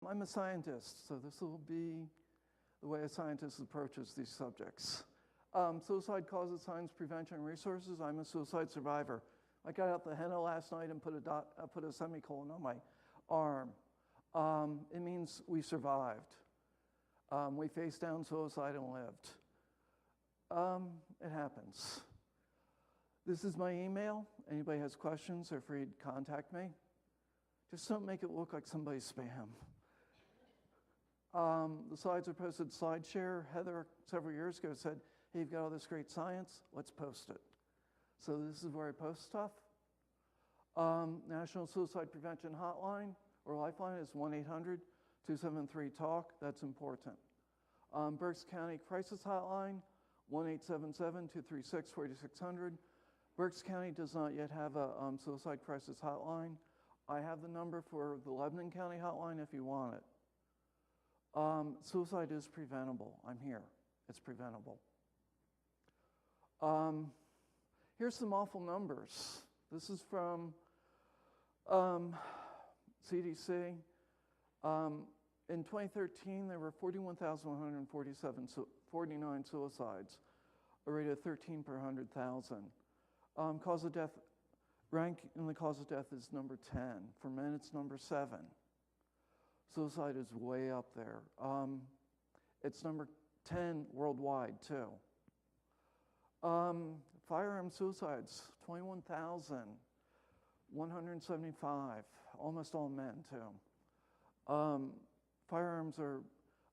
I'm a scientist, so this will be the way a scientist approaches these subjects. Suicide causes, signs, prevention, resources. I'm a suicide survivor. I got out the henna last night and put a semicolon on my arm. It means we survived. We faced down suicide and lived. It happens. This is my email. Anybody has questions, they're free to contact me. Just don't make it look like somebody's spam. The slides are posted SlideShare. Heather, several years ago, said, hey, you've got all this great science, let's post it. So this is where I post stuff. National Suicide Prevention Hotline, or Lifeline, is 1-800-273-TALK. That's important. Berks County Crisis Hotline, 1-877-236-4600. Berks County does not yet have a suicide crisis hotline. I have the number for the Lebanon County hotline if you want it. Suicide is preventable. I'm here. It's preventable. Here's some awful numbers. This is from CDC. In 2013, there were 41,149 suicides, a rate of 13 per 100,000. Cause of death, rank in the cause of death is number 10. For men, it's number 7. Suicide is way up there. It's number 10 worldwide, too. Firearm suicides, 21,175, almost all men, too. Firearms are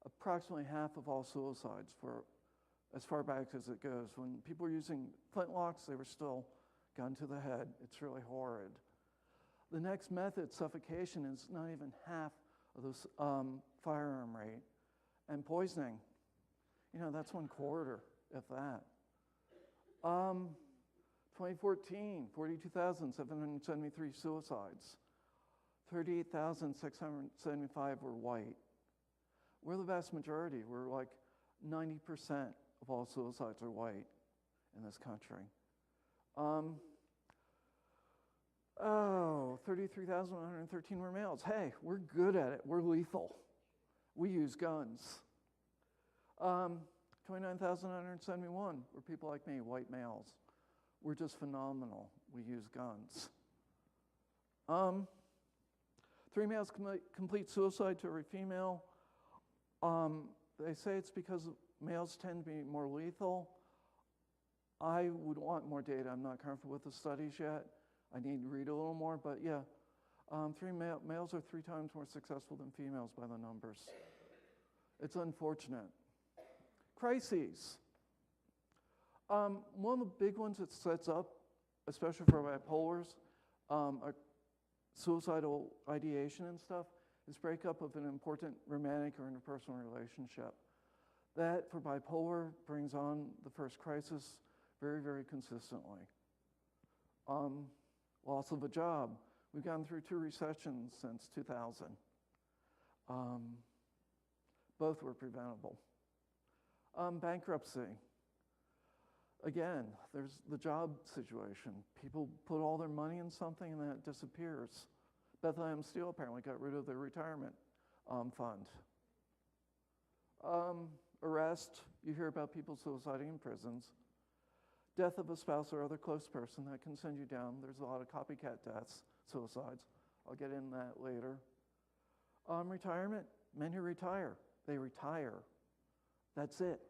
approximately half of all suicides for as far back as it goes. When people were using flintlocks, they were still gun to the head. It's really horrid. The next method, suffocation, is not even half of this firearm rate. And poisoning, that's 1/4, if that. 2014, 42,773 suicides. 38,675 were white. We're the vast majority. We're like 90% of all suicides are white in this country. 33,113 were males. Hey, we're good at it. We're lethal. We use guns. 29,971 were people like me, white males. We're just phenomenal. We use guns. 3 males complete suicide to every female. They say it's because males tend to be more lethal. I would want more data. I'm not comfortable with the studies yet. I need to read a little more, but yeah. Males are 3 times more successful than females by the numbers. It's unfortunate. Crises. One of the big ones that sets up, especially for bipolars, suicidal ideation and stuff, is breakup of an important romantic or interpersonal relationship. That, for bipolar, brings on the first crisis very, very consistently. Loss of a job. We've gone through 2 recessions since 2000. Both were preventable. Bankruptcy. Again, there's the job situation. People put all their money in something and then it disappears. Bethlehem Steel apparently got rid of their retirement fund. Arrest. You hear about people suiciding in prisons. Death of a spouse or other close person, that can send you down. There's a lot of copycat deaths, suicides. I'll get into that later. Retirement. Men who retire, they retire. That's it.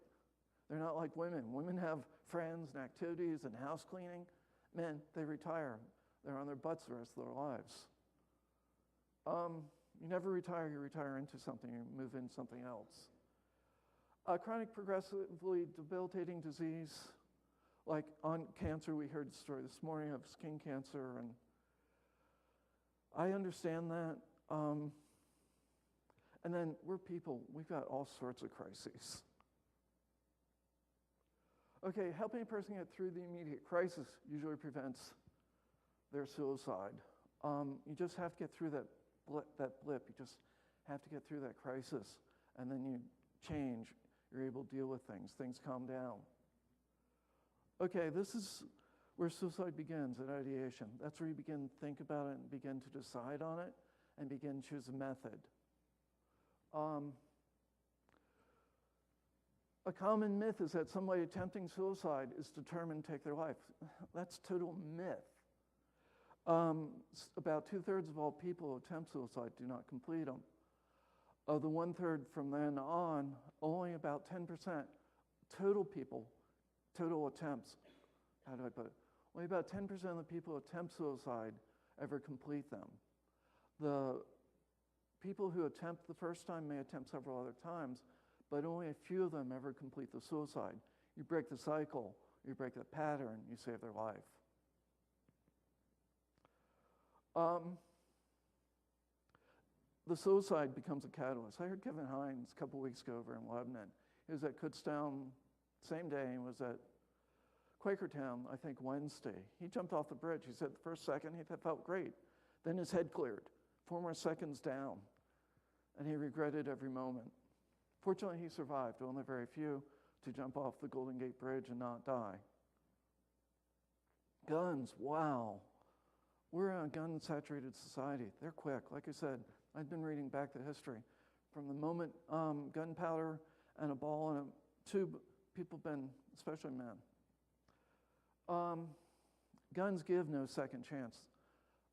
They're not like women. Women have friends and activities and house cleaning. Men, they retire. They're on their butts the rest of their lives. You never retire, you retire into something, you move into something else. Chronic progressively debilitating disease, like on cancer, we heard the story this morning of skin cancer, and I understand that. And then we're people, we've got all sorts of crises. Okay, helping a person get through the immediate crisis usually prevents their suicide. You just have to get through that blip. You just have to get through that crisis, and then you change. You're able to deal with things. Things calm down. Okay, this is where suicide begins, at ideation. That's where you begin to think about it and begin to decide on it and begin to choose a method. Um, a common myth is that somebody attempting suicide is determined to take their life. That's total myth. About 2/3 of all people who attempt suicide do not complete them. Of the 1/3 from then on, only about 10% total people, total attempts, how do I put it? Only about 10% of the people who attempt suicide ever complete them. The people who attempt the first time may attempt several other times, but only a few of them ever complete the suicide. You break the cycle, you break the pattern, you save their life. The suicide becomes a catalyst. I heard Kevin Hines a couple weeks ago over in Lebanon. He was at Kutztown same day and was at Quakertown, I think, Wednesday. He jumped off the bridge. He said the first second he felt great. Then his head cleared, 4 more seconds down, and he regretted every moment. Fortunately, he survived, one of the very few to jump off the Golden Gate Bridge and not die. Guns, wow. We're in a gun-saturated society. They're quick. Like I said, I've been reading back the history. From the moment gunpowder and a ball and a tube, people have been, especially men. Guns give no second chance.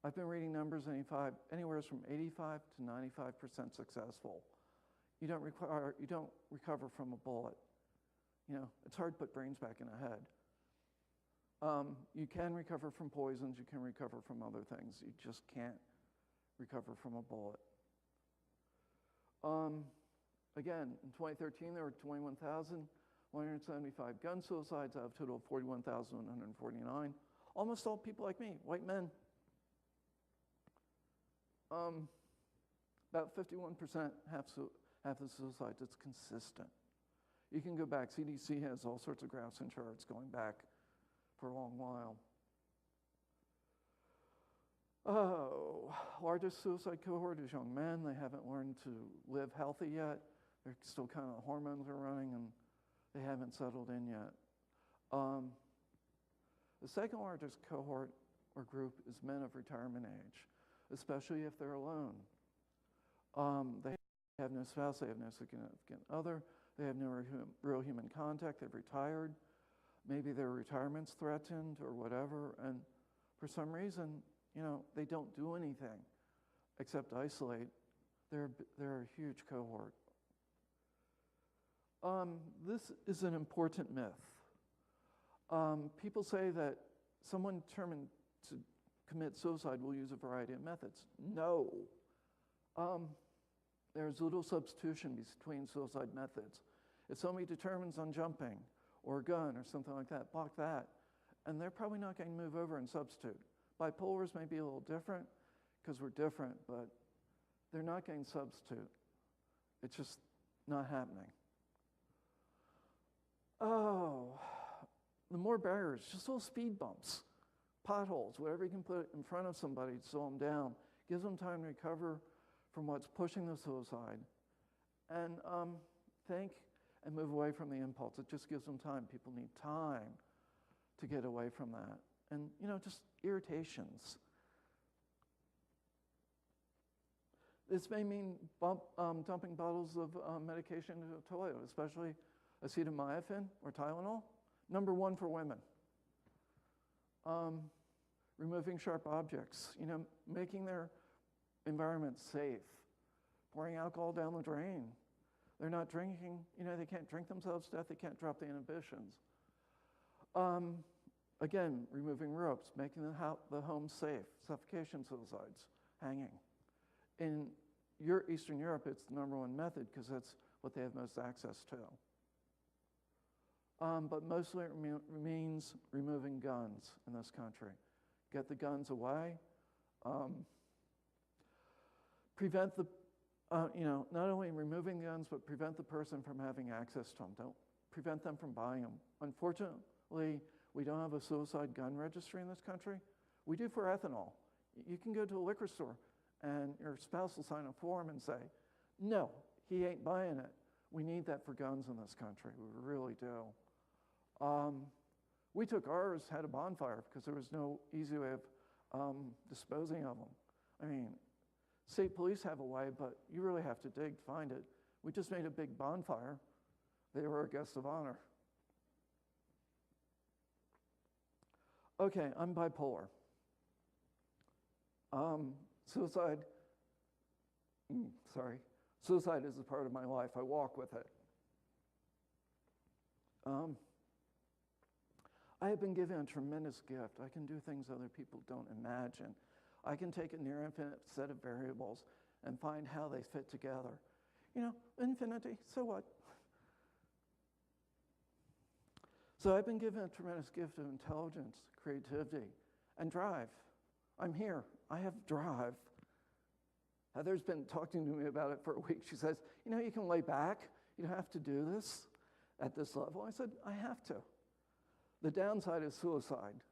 I've been reading numbers anywhere from 85 to 95% successful. You don't recover from a bullet. You know, it's hard to put brains back in a head. You can recover from poisons, you can recover from other things. You just can't recover from a bullet. Again, in 2013, there were 21,175 gun suicides out of a total of 41,149. Almost all people like me, white men. About 51% have the suicides. It's consistent. You can go back. CDC has all sorts of graphs and charts going back for a long while. Largest suicide cohort is young men. They haven't learned to live healthy yet. They're still kind of, hormones are running and they haven't settled in yet. The second largest cohort or group is men of retirement age, especially if they're alone. They have no spouse, they have no significant other, they have no real human contact, they've retired. Maybe their retirement's threatened or whatever, and for some reason, you know, they don't do anything except isolate. They're a huge cohort. This is an important myth. People say that someone determined to commit suicide will use a variety of methods. No. There's little substitution between suicide methods. If somebody determines on jumping or a gun or something like that, block that. And they're probably not going to move over and substitute. Bipolars may be a little different because we're different, but they're not going to substitute. It's just not happening. Oh, the more barriers, just little speed bumps, potholes, whatever you can put in front of somebody to slow them down, gives them time to recover from what's pushing the suicide, and think and move away from the impulse. It just gives them time. People need time to get away from that. And, you know, just irritations. This may mean dumping bottles of medication into a toilet, especially acetaminophen or Tylenol. Number 1 for women. Removing sharp objects, you know, making their environment safe, pouring alcohol down the drain. They're not drinking, you know, they can't drink themselves to death, they can't drop the inhibitions. Again, removing ropes, making the home safe, suffocation suicides, hanging. In Eastern Europe, it's the number 1 method because that's what they have most access to. But mostly it means removing guns in this country. Get the guns away. Prevent the, you know, not only removing guns, but prevent the person from having access to them. Don't prevent them from buying them. Unfortunately, we don't have a suicide gun registry in this country. We do for ethanol. You can go to a liquor store and your spouse will sign a form and say, no, he ain't buying it. We need that for guns in this country. We really do. We took ours, had a bonfire because there was no easy way of disposing of them. I mean, State police have a way, but you really have to dig to find it. We just made a big bonfire. They were a guest of honor. Okay, I'm bipolar. Suicide is a part of my life. I walk with it. I have been given a tremendous gift. I can do things other people don't imagine. I can take a near infinite set of variables and find how they fit together. You know, infinity, so what? So I've been given a tremendous gift of intelligence, creativity, and drive. I'm here. I have drive. Heather's been talking to me about it for a week. She says, you know, you can lay back. You don't have to do this at this level. I said, I have to. The downside is suicide.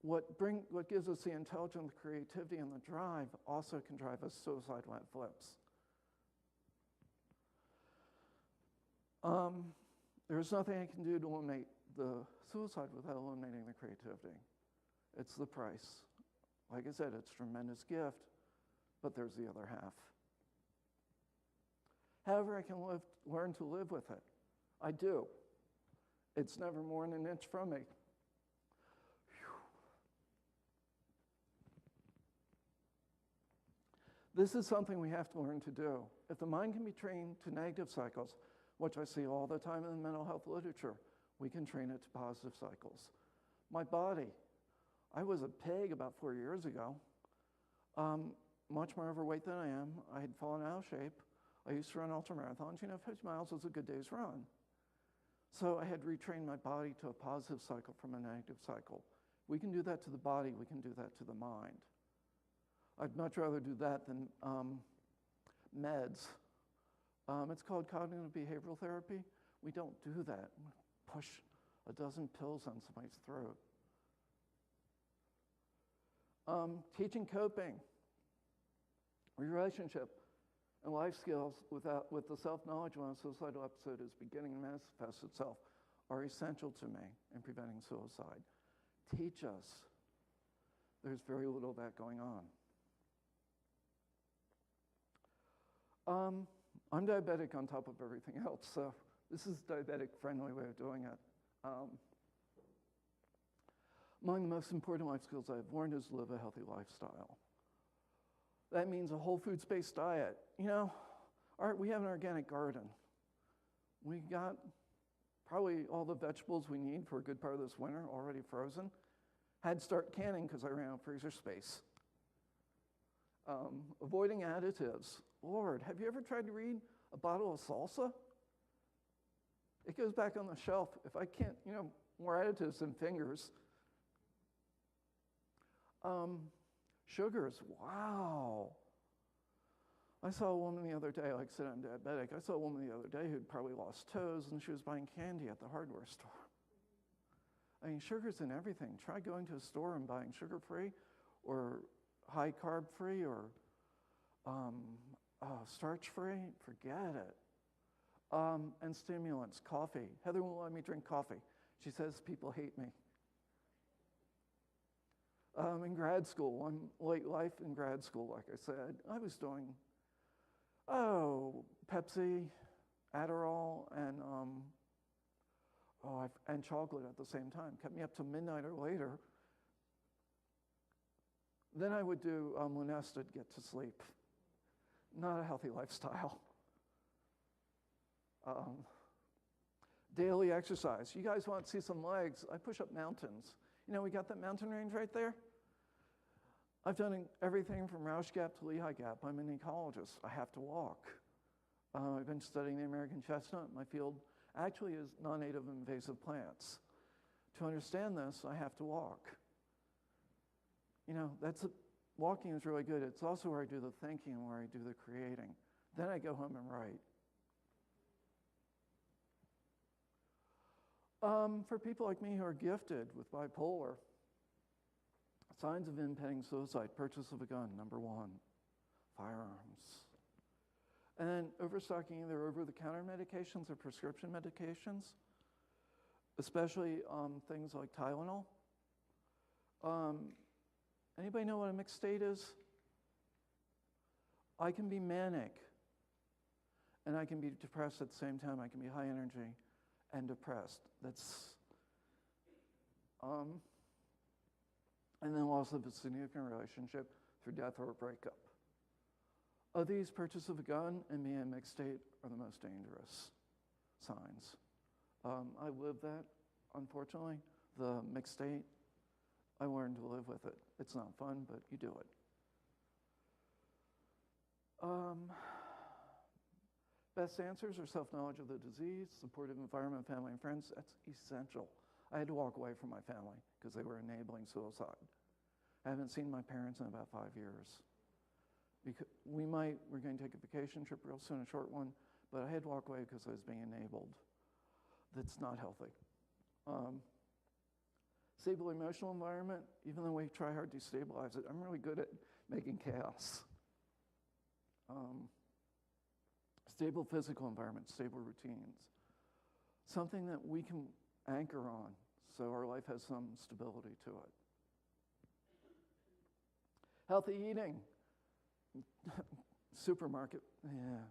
What gives us the intelligence, the creativity, and the drive also can drive us suicide when it flips. There's nothing I can do to eliminate the suicide without eliminating the creativity. It's the price. Like I said, it's a tremendous gift, but there's the other half. However, I can learn to live with it. I do. It's never more than an inch from me. This is something we have to learn to do. If the mind can be trained to negative cycles, which I see all the time in the mental health literature, we can train it to positive cycles. My body, I was a pig about 4 years ago, much more overweight than I am. I had fallen out of shape. I used to run ultramarathons. You know, 50 miles was a good day's run. So I had retrained my body to a positive cycle from a negative cycle. We can do that to the body. We can do that to the mind. I'd much rather do that than meds. It's called cognitive behavioral therapy. We don't do that. Push a dozen pills on somebody's throat. Teaching coping, relationship, and life skills with the self-knowledge when a suicidal episode is beginning to manifest itself are essential to me in preventing suicide. Teach us. There's very little of that going on. I'm diabetic on top of everything else, so this is a diabetic-friendly way of doing it. Among the most important life skills I've learned is to live a healthy lifestyle. That means a whole foods-based diet. You know, we have an organic garden. We got probably all the vegetables we need for a good part of this winter already frozen. Had to start canning because I ran out of freezer space. Avoiding additives. Lord, have you ever tried to read a bottle of salsa? It goes back on the shelf. If I can't, you know, more additives than fingers. Sugars, wow. I saw a woman the other day, like I said, I'm diabetic. I saw a woman the other day who'd probably lost toes and she was buying candy at the hardware store. I mean, sugar's in everything. Try going to a store and buying sugar-free or high-carb free or starch-free. Forget it. And stimulants, coffee. Heather won't let me drink coffee. She says people hate me. In grad school, I'm late life in grad school, like I said. I was doing, Pepsi, Adderall, and chocolate at the same time. Kept me up till midnight or later. Then I would do Lunesta to get to sleep. Not a healthy lifestyle. Daily exercise. You guys want to see some legs? I push up mountains. You know, we got that mountain range right there. I've done everything from Rausch Gap to Lehigh Gap. I'm an ecologist. I have to walk. I've been studying the American chestnut. My field actually is non-native invasive plants. To understand this, I have to walk. You know, walking is really good. It's also where I do the thinking and where I do the creating. Then I go home and write. For people like me who are gifted with bipolar, signs of impending suicide, purchase of a gun, number one, firearms. And then overstocking either over-the-counter medications or prescription medications, especially things like Tylenol. Anybody know what a mixed state is? I can be manic, and I can be depressed at the same time. I can be high energy and depressed. And then loss of a significant relationship through death or a breakup. Of these, purchase of a gun and being in a mixed state are the most dangerous signs. I lived that, unfortunately, the mixed state. I learned to live with it. It's not fun, but you do it. Best answers are self-knowledge of the disease, supportive environment, family and friends. That's essential. I had to walk away from my family because they were enabling suicide. I haven't seen my parents in about 5 years. We're going to take a vacation trip real soon, a short one, but I had to walk away because I was being enabled. That's not healthy. Stable emotional environment, even though we try hard to stabilize it, I'm really good at making chaos. Stable physical environment, stable routines. Something that we can anchor on so our life has some stability to it. Healthy eating. Supermarket, yeah.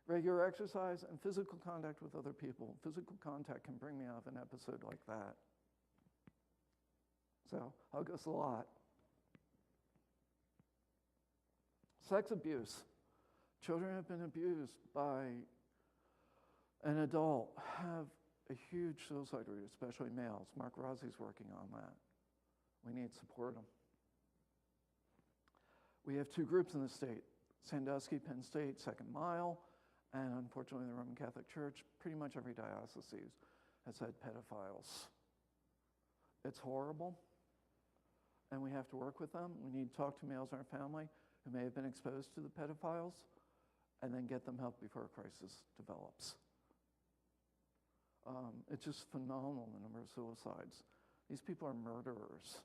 Regular exercise and physical contact with other people. Physical contact can bring me out of an episode like that. So, hug us a lot. Sex abuse. Children have been abused by an adult have a huge suicide rate, especially males. Mark Rossi's working on that. We need to support them. We have 2 groups in the state, Sandusky, Penn State, Second Mile, and unfortunately the Roman Catholic Church. Pretty much every diocese has had pedophiles. It's horrible, and we have to work with them. We need to talk to males in our family who may have been exposed to the pedophiles, and then get them help before a crisis develops. It's just phenomenal, the number of suicides. These people are murderers.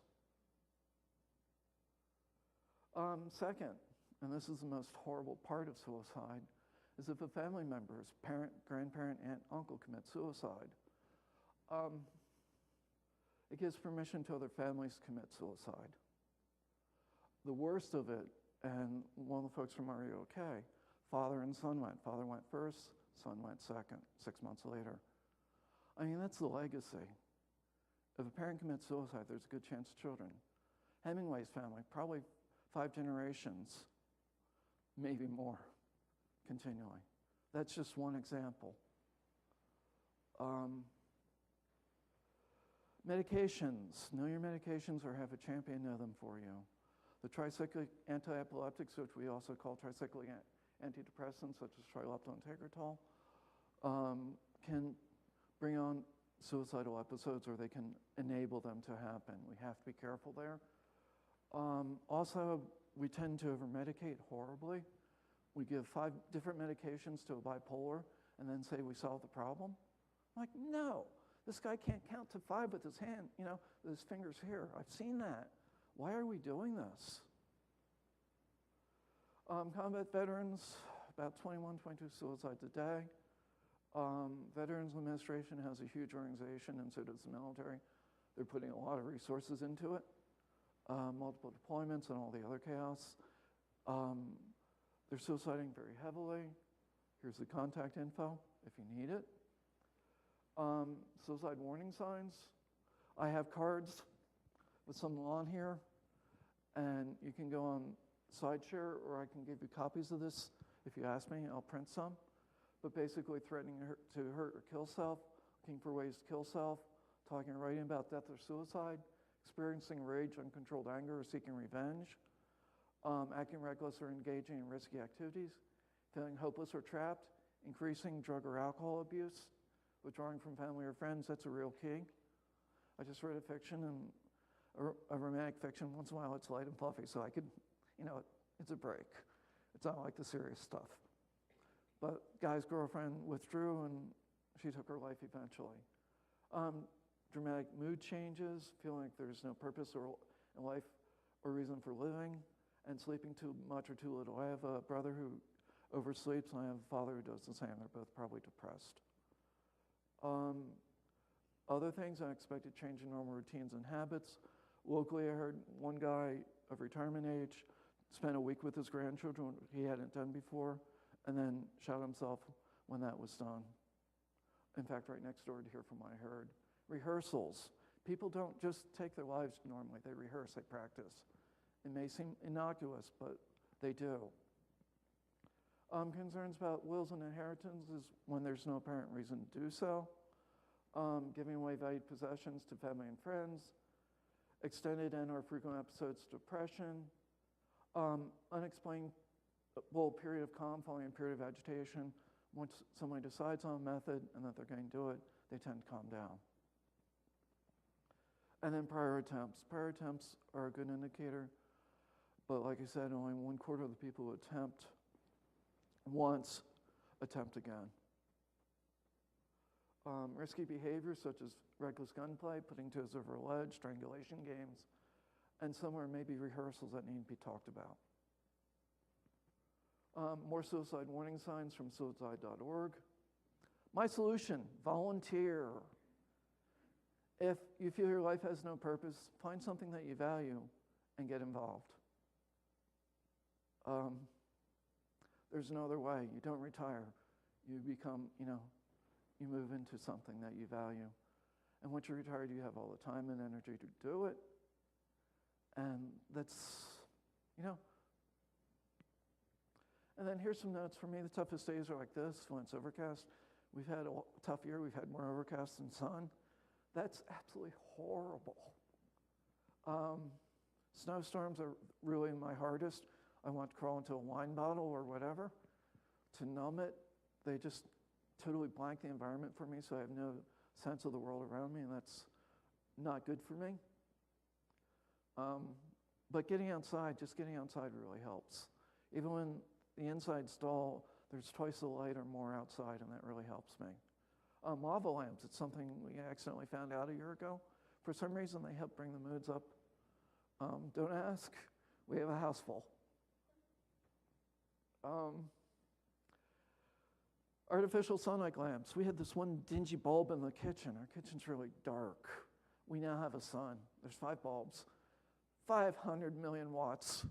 Second, and this is the most horrible part of suicide, is if a family member's parent, grandparent, aunt, uncle commit suicide. It gives permission to other families to commit suicide. The worst of it, and one of the folks from Are You OK? Father and son went. Father went first, son went second, 6 months later. I mean, that's the legacy. If a parent commits suicide, there's a good chance of children. Hemingway's family, probably 5 generations, maybe more, continually. That's just one example. Medications. Know your medications or have a champion know them for you. The tricyclic anti-epileptics, which we also call tricyclic antidepressants, such as trilaptol and tegretol, can bring on suicidal episodes, or they can enable them to happen. We have to be careful there. Also, we tend to over-medicate horribly. We give 5 different medications to a bipolar and then say we solved the problem. I'm like, no, this guy can't count to 5 with his hand, with his fingers here. I've seen that. Why are we doing this? Combat veterans, about 21, 22 suicides a day. Veterans Administration has a huge organization, and so does the military. They're putting a lot of resources into it, multiple deployments and all the other chaos. They're suiciding very heavily. Here's the contact info if you need it. Suicide warning signs. I have cards with some on here, and you can go on SideShare, or I can give you copies of this. If you ask me, I'll print some. But basically threatening to hurt or kill self, looking for ways to kill self, talking or writing about death or suicide, experiencing rage, uncontrolled anger, or seeking revenge, acting reckless or engaging in risky activities, feeling hopeless or trapped, increasing drug or alcohol abuse, withdrawing from family or friends. That's a real key. I just read a fiction, and a romantic fiction. Once in a while it's light and fluffy, so I could, it's a break. It's not like the serious stuff. But guy's girlfriend withdrew, and she took her life eventually. Dramatic mood changes, feeling like there's no purpose in life or reason for living, and sleeping too much or too little. I have a brother who oversleeps, and I have a father who does the same. They're both probably depressed. Other things, unexpected change in normal routines and habits. Locally, I heard one guy of retirement age spent a week with his grandchildren, which he hadn't done before, and then shot himself when that was done. In fact, right next door to here from what I heard. Rehearsals. People don't just take their lives normally. They rehearse, they practice. It may seem innocuous, but they do. Concerns about wills and inheritance is when there's no apparent reason to do so. Giving away valued possessions to family and friends. Extended and or frequent episodes of depression. Unexplained period of calm following a period of agitation. Once somebody decides on a method and that they're going to do it, they tend to calm down. And then prior attempts. Prior attempts are a good indicator, but like I said, only 1/4 of the people who attempt once attempt again. Risky behavior such as reckless gunplay, putting toes over a ledge, strangulation games, and somewhere maybe rehearsals that need to be talked about. More suicide warning signs from suicide.org. My solution, volunteer. If you feel your life has no purpose, find something that you value and get involved. There's no other way. You don't retire. You become, you move into something that you value. And once you're retired, you have all the time and energy to do it. And that's, And then here's some notes for me. The toughest days are like this, when it's overcast. We've had a tough year. We've had more overcast than sun. That's absolutely horrible. Snowstorms are really my hardest. I want to crawl into a wine bottle or whatever to numb it. They just totally blank the environment for me, so I have no sense of the world around me, and that's not good for me. But just getting outside really helps. Even when the inside's dull, there's twice the light or more outside, and that really helps me. Lava lamps, it's something we accidentally found out a year ago. For some reason, they help bring the moods up. Don't ask. We have a house full. Artificial sunlight lamps. We had this one dingy bulb in the kitchen. Our kitchen's really dark. We now have a sun. There's 5 bulbs. 500 million watts.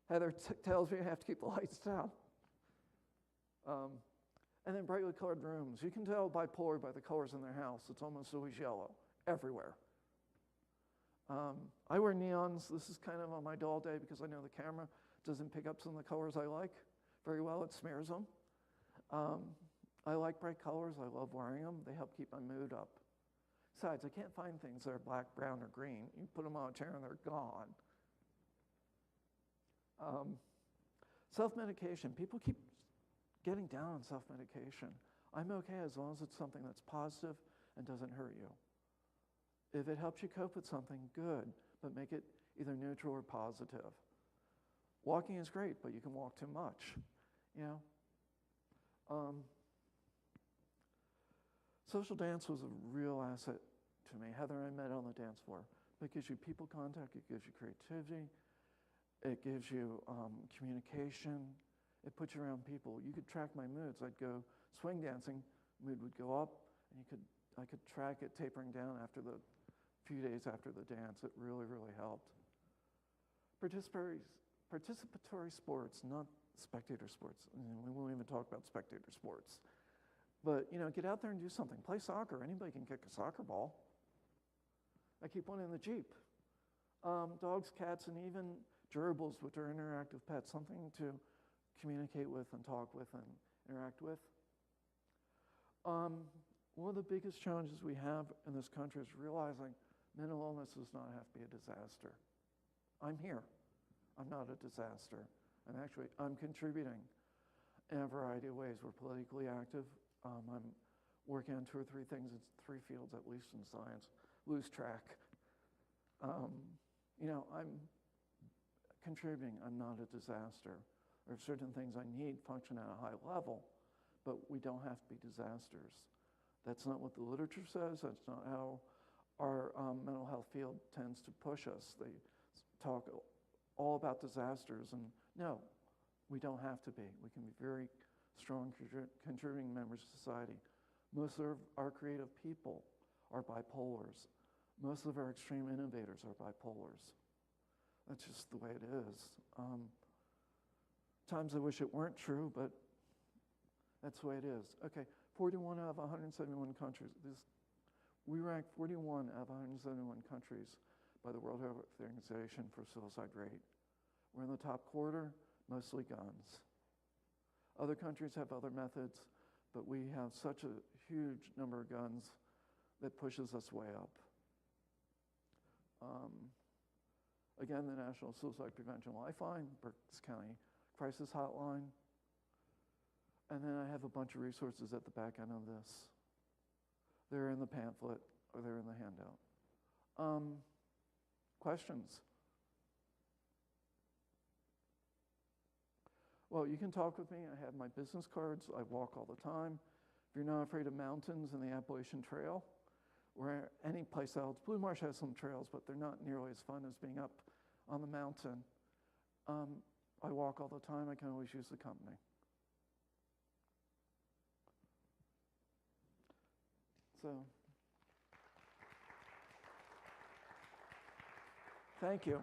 Heather tells me I have to keep the lights down. And then brightly colored rooms. You can tell bipolar by the colors in their house. It's almost always yellow, everywhere. I wear neons. This is kind of on my dull day because I know the camera doesn't pick up some of the colors I like very well. It smears them. I like bright colors. I love wearing them. They help keep my mood up. Besides, I can't find things that are black, brown, or green. You put them on a chair and they're gone. Self-medication. People keep getting down on self-medication. I'm okay as long as it's something that's positive and doesn't hurt you. If it helps you cope with something, good, but make it either neutral or positive. Walking is great, but you can walk too much, Social dance was a real asset to me. Heather and I met on the dance floor. It gives you people contact, it gives you creativity, it gives you communication, it puts you around people. You could track my moods. I'd go swing dancing, mood would go up, and I could track it tapering down after the few days after the dance. It really, really helped. Participatory sports, not spectator sports. We won't even talk about spectator sports. But, get out there and do something. Play soccer. Anybody can kick a soccer ball. I keep one in the Jeep. Dogs, cats, and even gerbils, which are interactive pets, something to communicate with and talk with and interact with. One of the biggest challenges we have in this country is realizing mental illness does not have to be a disaster. I'm here. I'm not a disaster. I'm contributing in a variety of ways. We're politically active. I'm working on 2 or 3 things in 3 fields, at least in science. Lose track. I'm contributing. I'm not a disaster. There are certain things I need function at a high level, but we don't have to be disasters. That's not what the literature says. That's not how our mental health field tends to push us. They talk all about disasters, and no, we don't have to be. We can be very strong contributing members of society. Most of our creative people are bipolars. Most of our extreme innovators are bipolars. That's just the way it is. Times I wish it weren't true, but that's the way it is. Okay, 41 out of 171 countries. We rank 41 out of 171 countries by the World Health Organization for suicide rate. We're in the top quarter, mostly guns. Other countries have other methods, but we have such a huge number of guns that pushes us way up. Again, the National Suicide Prevention Lifeline, Berks County Crisis Hotline. And then I have a bunch of resources at the back end of this. They're in the pamphlet or they're in the handout. Questions? Well, you can talk with me. I have my business cards. I walk all the time. If you're not afraid of mountains and the Appalachian Trail, or any place else, Blue Marsh has some trails, but they're not nearly as fun as being up on the mountain. I walk all the time. I can always use the company. So, thank you.